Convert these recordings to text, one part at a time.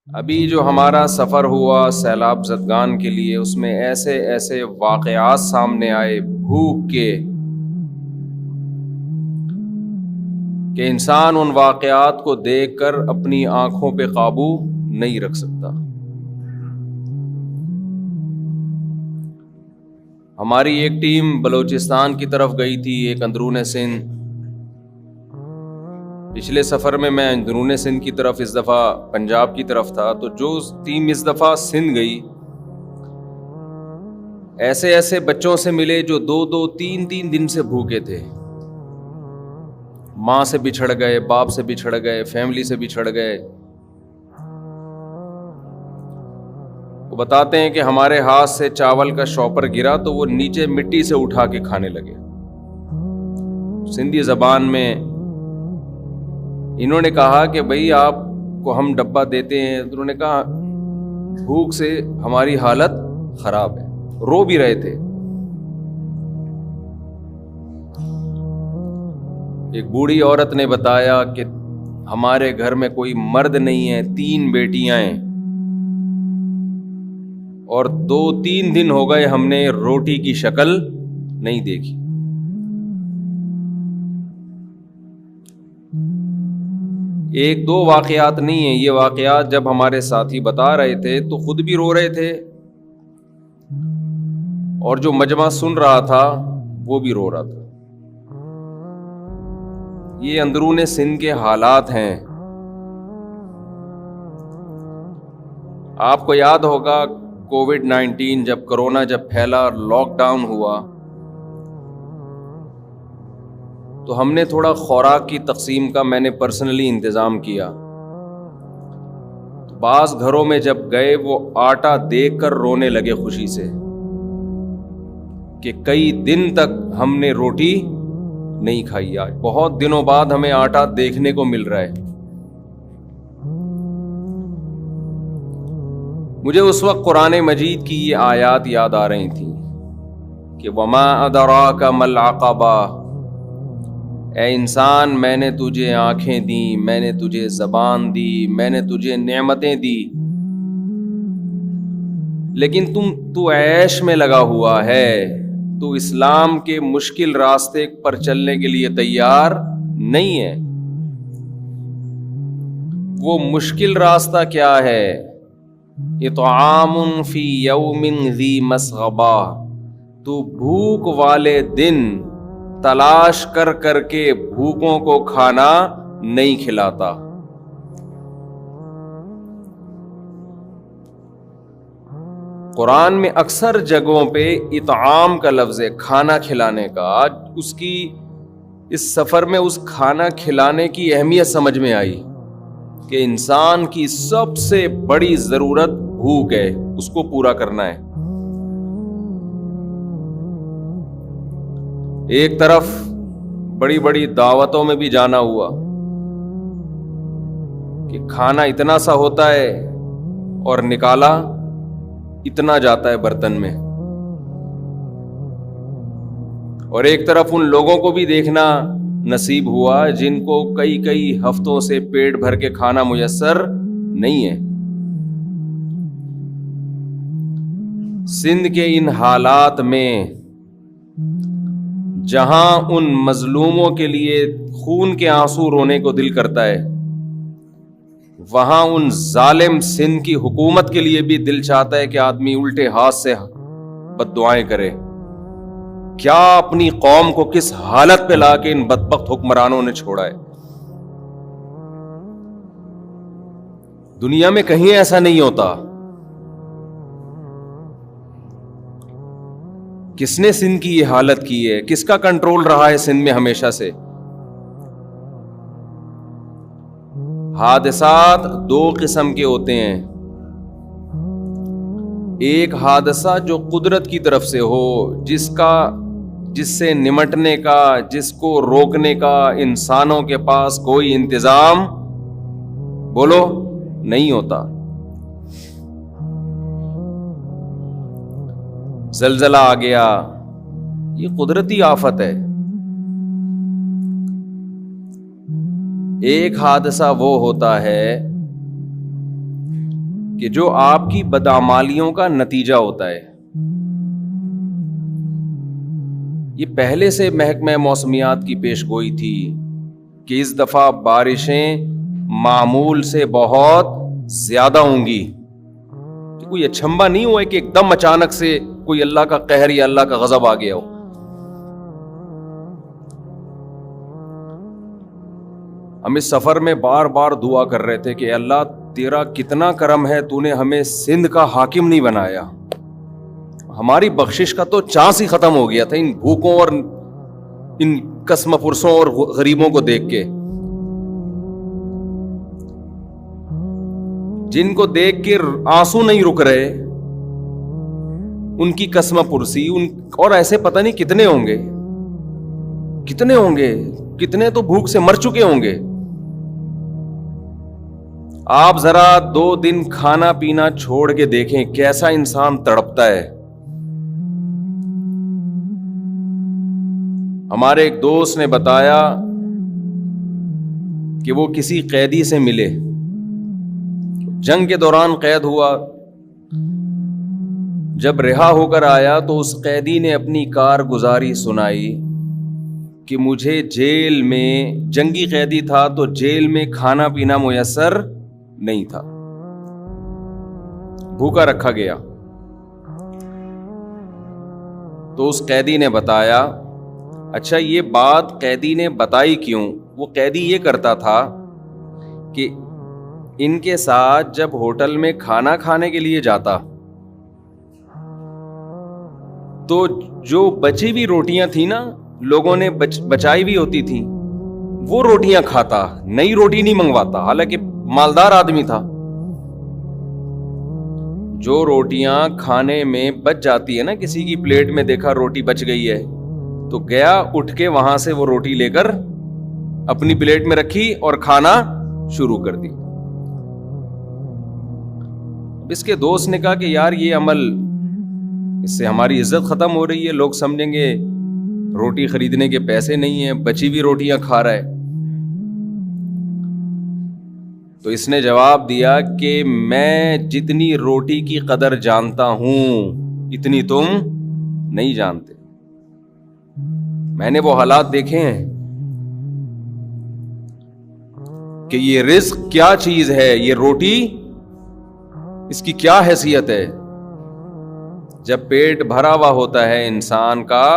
ابھی جو ہمارا سفر ہوا سیلاب زدگان کے لیے، اس میں ایسے ایسے واقعات سامنے آئے بھوک کے کہ انسان ان واقعات کو دیکھ کر اپنی آنکھوں پہ قابو نہیں رکھ سکتا۔ ہماری ایک ٹیم بلوچستان کی طرف گئی تھی، ایک اندرون سندھ۔ پچھلے سفر میں اندرون سندھ کی طرف، اس دفعہ پنجاب کی طرف تھا، تو جو ٹیم اس دفعہ سندھ گئی، ایسے ایسے بچوں سے ملے جو 2-2 3 دن سے بھوکے تھے، ماں سے بچھڑ گئے، باپ سے بچھڑ گئے، فیملی سے بچھڑ گئے۔ وہ بتاتے ہیں کہ ہمارے ہاتھ سے چاول کا شاپر گرا تو وہ نیچے مٹی سے اٹھا کے کھانے لگے۔ سندھی زبان میں انہوں نے کہا کہ بھئی آپ کو ہم ڈبہ دیتے ہیں، تو انہوں نے کہا بھوک سے ہماری حالت خراب ہے، رو بھی رہے تھے۔ ایک بوڑھی عورت نے بتایا کہ ہمارے گھر میں کوئی مرد نہیں ہے، 3 بیٹیاں ہیں، اور 2-3 دن ہو گئے ہم نے روٹی کی شکل نہیں دیکھی۔ ایک دو واقعات نہیں ہیں، یہ واقعات جب ہمارے ساتھی بتا رہے تھے تو خود بھی رو رہے تھے، اور جو مجمع سن رہا تھا وہ بھی رو رہا تھا۔ یہ اندرون سندھ کے حالات ہیں۔ آپ کو یاد ہوگا کووڈ-19 جب کرونا پھیلا اور لاک ڈاؤن ہوا، تو ہم نے تھوڑا خوراک کی تقسیم کا میں نے پرسنلی انتظام کیا۔ بعض گھروں میں جب گئے وہ آٹا دیکھ کر رونے لگے خوشی سے کہ کئی دن تک ہم نے روٹی نہیں کھائی، آج بہت دنوں بعد ہمیں آٹا دیکھنے کو مل رہا ہے۔ مجھے اس وقت قرآن مجید کی یہ آیات یاد آ رہی تھیں کہ وما ادراک ما العقبہ، اے انسان میں نے تجھے آنکھیں دی، میں نے تجھے زبان دی، میں نے تجھے نعمتیں دی، لیکن تو عیش میں لگا ہوا ہے، تو اسلام کے مشکل راستے پر چلنے کے لیے تیار نہیں ہے۔ وہ مشکل راستہ کیا ہے؟ اطعام فی یوم ذی مسغبہ، تو بھوک والے دن تلاش کر کر کے بھوکوں کو کھانا نہیں کھلاتا۔ قرآن میں اکثر جگہوں پہ اطعام کا لفظ ہے، کھانا کھلانے کا۔ اس سفر میں اس کھانا کھلانے کی اہمیت سمجھ میں آئی کہ انسان کی سب سے بڑی ضرورت بھوک ہے، اس کو پورا کرنا ہے۔ ایک طرف بڑی بڑی دعوتوں میں بھی جانا ہوا کہ کھانا اتنا سا ہوتا ہے اور نکالا اتنا جاتا ہے برتن میں، اور ایک طرف ان لوگوں کو بھی دیکھنا نصیب ہوا جن کو کئی ہفتوں سے پیٹ بھر کے کھانا میسر نہیں ہے۔ سندھ کے ان حالات میں جہاں ان مظلوموں کے لیے خون کے آنسو رونے کو دل کرتا ہے، وہاں ان ظالم سندھ کی حکومت کے لیے بھی دل چاہتا ہے کہ آدمی الٹے ہاتھ سے بد دعائیں کرے۔ کیا اپنی قوم کو کس حالت پہ لا کے ان بدبخت حکمرانوں نے چھوڑا ہے۔ دنیا میں کہیں ایسا نہیں ہوتا۔ کس نے سندھ کی یہ حالت کی ہے؟ کس کا کنٹرول رہا ہے سندھ میں ہمیشہ سے؟ حادثات 2 قسم کے ہوتے ہیں، ایک حادثہ جو قدرت کی طرف سے ہو، جس سے نمٹنے کا، جس کو روکنے کا انسانوں کے پاس کوئی انتظام بولو نہیں ہوتا۔ زلزلہ آ گیا، یہ قدرتی آفت ہے۔ ایک حادثہ وہ ہوتا ہے کہ جو آپ کی بدعمالیوں کا نتیجہ ہوتا ہے. یہ پہلے سے محکمہ موسمیات کی پیش گوئی تھی کہ اس دفعہ بارشیں معمول سے بہت زیادہ ہوں گی. کوئی اچھمبا نہیں ہوا ہے کہ ایک دم اچانک سے کوئی اللہ کا قہر یا اللہ کا غضب آ گیا ہو. ہم اس سفر میں بار بار دعا کر رہے تھے کہ اللہ تیرا کتنا کرم ہے, تو نے ہمیں سندھ کا حاکم نہیں بنایا. ہماری بخشش کا تو چانس ہی ختم ہو گیا تھا ان بھوکوں اور ان قسم پرسوں اور غریبوں کو دیکھ کے, جن کو دیکھ کے آنسو نہیں رک رہے. ان کی قسم پرسی اور ایسے پتہ نہیں کتنے ہوں گے, کتنے تو بھوک سے مر چکے ہوں گے. آپ ذرا 2 دن کھانا پینا چھوڑ کے دیکھیں کیسا انسان تڑپتا ہے. ہمارے ایک دوست نے بتایا کہ وہ کسی قیدی سے ملے, جنگ کے دوران قید ہوا. جب رہا ہو کر آیا تو اس قیدی نے اپنی کارگزاری سنائی کہ مجھے جیل میں, جنگی قیدی تھا تو جیل میں کھانا پینا میسر نہیں تھا, بھوکا رکھا گیا. تو اس قیدی نے بتایا, اچھا یہ بات قیدی نے بتائی کیوں؟ وہ قیدی یہ کرتا تھا کہ ان کے ساتھ جب ہوٹل میں کھانا کھانے کے لیے جاتا تو جو بچی ہوئی روٹیاں تھیں نا, لوگوں نے بچائی ہوئی ہوتی تھیں, وہ روٹیاں کھاتا, نئی روٹی نہیں منگواتا. حالانکہ مالدار آدمی تھا. جو روٹیاں کھانے میں بچ جاتی ہے نا, کسی کی پلیٹ میں دیکھا روٹی بچ گئی ہے تو گیا اٹھ کے وہاں سے وہ روٹی لے کر اپنی پلیٹ میں رکھی اور کھانا شروع کر دی. اس کے دوست نے کہا کہ یار یہ عمل, اس سے ہماری عزت ختم ہو رہی ہے, لوگ سمجھیں گے روٹی خریدنے کے پیسے نہیں ہیں, بچی ہوئی روٹیاں کھا رہا ہے. تو اس نے جواب دیا کہ میں جتنی روٹی کی قدر جانتا ہوں اتنی تم نہیں جانتے. میں نے وہ حالات دیکھے ہیں کہ یہ رزق کیا چیز ہے, یہ روٹی اس کی کیا حیثیت ہے. جب پیٹ بھرا ہوا ہوتا ہے انسان کا,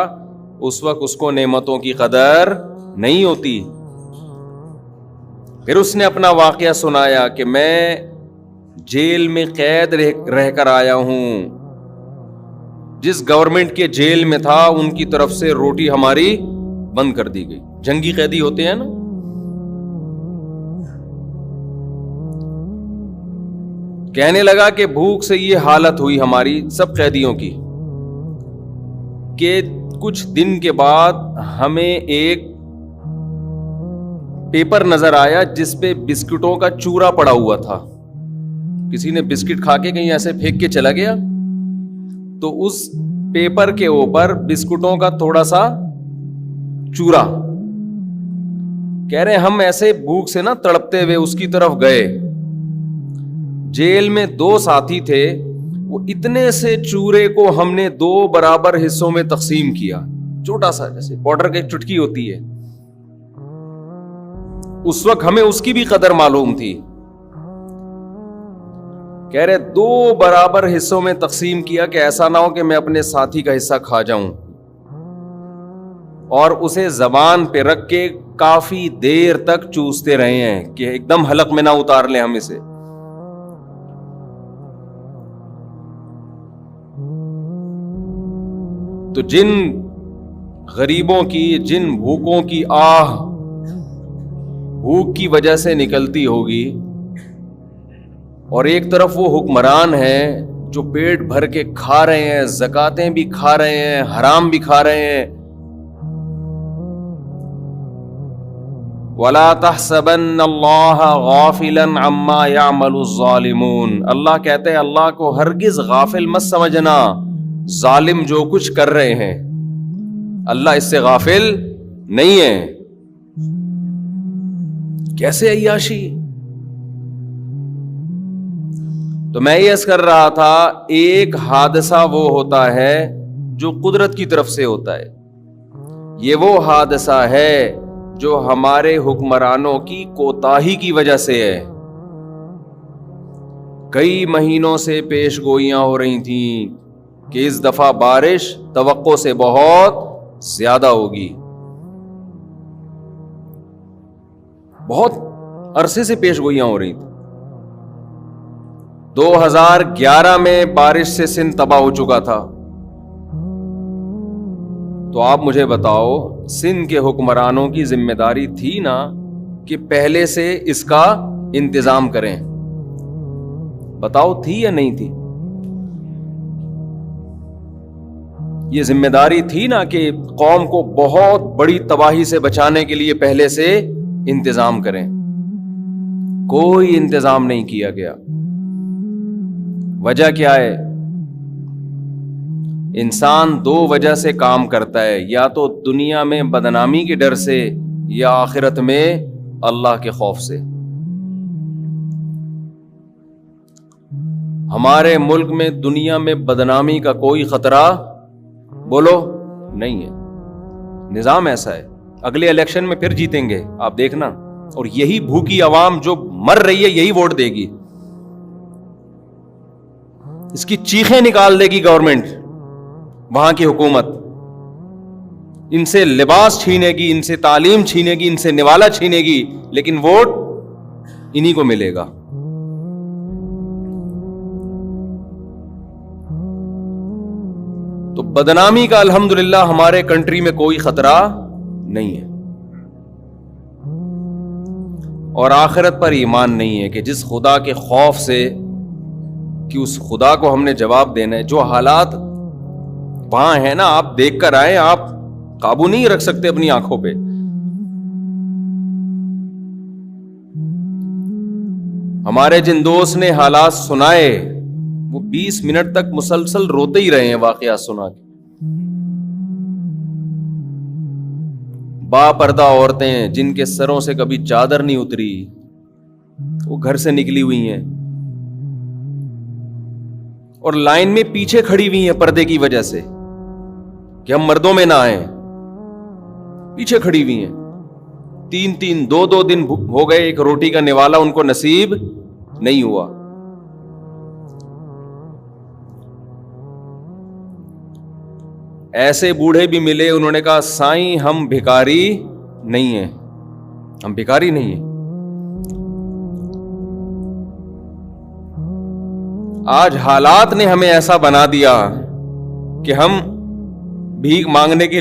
اس وقت اس کو نعمتوں کی قدر نہیں ہوتی. پھر اس نے اپنا واقعہ سنایا کہ میں جیل میں قید رہ کر آیا ہوں, جس گورنمنٹ کے جیل میں تھا ان کی طرف سے روٹی ہماری بند کر دی گئی. جنگی قیدی ہوتے ہیں نا, کہنے لگا کہ بھوک سے یہ حالت ہوئی ہماری سب قیدیوں کی کہ کچھ دن کے بعد ہمیں ایک پیپر نظر آیا جس پہ بسکٹوں کا چورا پڑا ہوا تھا. کسی نے بسکٹ کھا کے کہیں ایسے پھینک کے چلا گیا تو اس پیپر کے اوپر بسکٹوں کا تھوڑا سا چورا. کہہ رہے ہم ایسے بھوک سے نا تڑپتے ہوئے اس کی طرف گئے. جیل میں 2 ساتھی تھے, وہ اتنے سے چورے کو ہم نے 2 برابر حصوں میں تقسیم کیا, چھوٹا سا جیسے پاؤڈر کی چٹکی ہوتی ہے. اس وقت ہمیں اس کی بھی قدر معلوم تھی. کہہ رہے 2 برابر حصوں میں تقسیم کیا کہ ایسا نہ ہو کہ میں اپنے ساتھی کا حصہ کھا جاؤں, اور اسے زبان پہ رکھ کے کافی دیر تک چوستے رہے ہیں کہ ایک دم حلق میں نہ اتار لیں ہم اسے. تو جن غریبوں کی, جن بھوکوں کی آہ بھوک کی وجہ سے نکلتی ہوگی, اور ایک طرف وہ حکمران ہیں جو پیٹ بھر کے کھا رہے ہیں, زکاتیں بھی کھا رہے ہیں, حرام بھی کھا رہے ہیں. وَلَا تَحْسَبَنَّ اللَّهَ غَافِلًا عَمَّا يَعْمَلُ الظَّالِمُونَ, اللہ کہتے ہیں اللہ کو ہرگز غافل مت سمجھنا, ظالم جو کچھ کر رہے ہیں اللہ اس سے غافل نہیں ہے. کیسے عیاشی, تو میں یہ عرض کر رہا تھا، ایک حادثہ وہ ہوتا ہے جو قدرت کی طرف سے ہوتا ہے، یہ وہ حادثہ ہے جو ہمارے حکمرانوں کی کوتاہی کی وجہ سے ہے۔ کئی مہینوں سے پیش گوئیاں ہو رہی تھیں کہ اس دفعہ بارش توقع سے بہت زیادہ ہوگی، بہت عرصے سے پیش گوئیاں ہو رہی تھیں۔ 2011 میں بارش سے سندھ تباہ ہو چکا تھا، تو آپ مجھے بتاؤ، سندھ کے حکمرانوں کی ذمہ داری تھی نا کہ پہلے سے اس کا انتظام کریں؟ بتاؤ تھی یا نہیں تھی؟ یہ ذمہ داری تھی نا کہ قوم کو بہت بڑی تباہی سے بچانے کے لیے پہلے سے انتظام کریں۔ کوئی انتظام نہیں کیا گیا۔ وجہ کیا ہے؟ انسان دو وجہ سے کام کرتا ہے، یا تو دنیا میں بدنامی کے ڈر سے، یا آخرت میں اللہ کے خوف سے۔ ہمارے ملک میں دنیا میں بدنامی کا کوئی خطرہ بولو نہیں ہے، نظام ایسا ہے۔ اگلے الیکشن میں پھر جیتیں گے آپ دیکھنا، اور یہی بھوکی عوام جو مر رہی ہے یہی ووٹ دے گی، اس کی چیخیں نکال دے گی گورنمنٹ، وہاں کی حکومت ان سے لباس چھینے گی، ان سے تعلیم چھینے گی، ان سے نوالا چھینے گی، لیکن ووٹ انہی کو ملے گا۔ تو بدنامی کا الحمدللہ ہمارے کنٹری میں کوئی خطرہ نہیں ہے، اور آخرت پر ایمان نہیں ہے کہ جس خدا کے خوف سے کہ اس خدا کو ہم نے جواب دینا ہے۔ جو حالات وہاں ہے نا، آپ دیکھ کر آئے، آپ قابو نہیں رکھ سکتے اپنی آنکھوں پہ۔ ہمارے جن دوست نے حالات سنائے وہ 20 منٹ تک مسلسل روتے ہی رہے ہیں واقعات سنا کے۔ با پردہ عورتیں جن کے سروں سے کبھی چادر نہیں اتری، وہ گھر سے نکلی ہوئی ہیں اور لائن میں پیچھے کھڑی ہوئی ہیں پردے کی وجہ سے کہ ہم مردوں میں نہ آئیں، پیچھے کھڑی ہوئی ہیں۔ 3 2 دن ہو گئے، ایک روٹی کا نوالا ان کو نصیب نہیں ہوا۔ ایسے بوڑھے بھی ملے، انہوں نے کہا سائیں ہم بھکاری نہیں ہیں، ہم بھکاری نہیں ہیں۔ آج حالات نے ہمیں ایسا بنا دیا کہ ہم بھیک مانگنے کے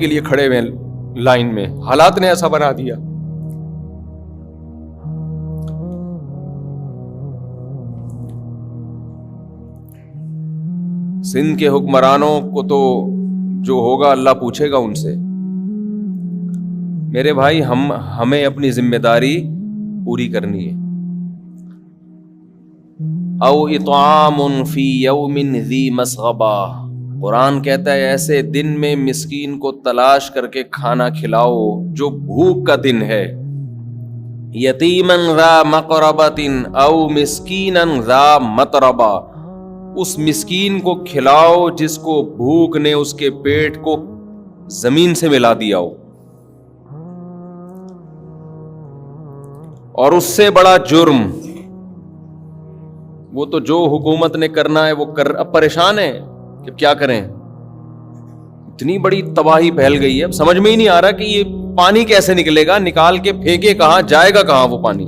لیے کھڑے ہوئے لائن میں، حالات نے ایسا بنا دیا۔ سندھ کے حکمرانوں کو تو جو ہوگا اللہ پوچھے گا ان سے۔ میرے بھائی، ہمیں اپنی ذمہ داری پوری کرنی ہے۔ او اطعام فی یوم ذی مسغبہ، قرآن کہتا ہے ایسے دن میں مسکین کو تلاش کر کے کھانا کھلاؤ جو بھوک کا دن ہے۔ یتیما ذا مقربۃ او مسکینا ذا متربہ، اس مسکین کو کھلاؤ جس کو بھوک نے اس کے پیٹ کو زمین سے ملا دیا ہو، اور اس سے بڑا جرم وہ تو جو حکومت نے کرنا ہے وہ اب پریشان ہے کہ کیا کریں۔ اتنی بڑی تباہی پھیل گئی ہے، اب سمجھ میں ہی نہیں آ رہا کہ یہ پانی کیسے نکلے گا، نکال کے پھینکے کہاں، جائے گا کہاں وہ پانی۔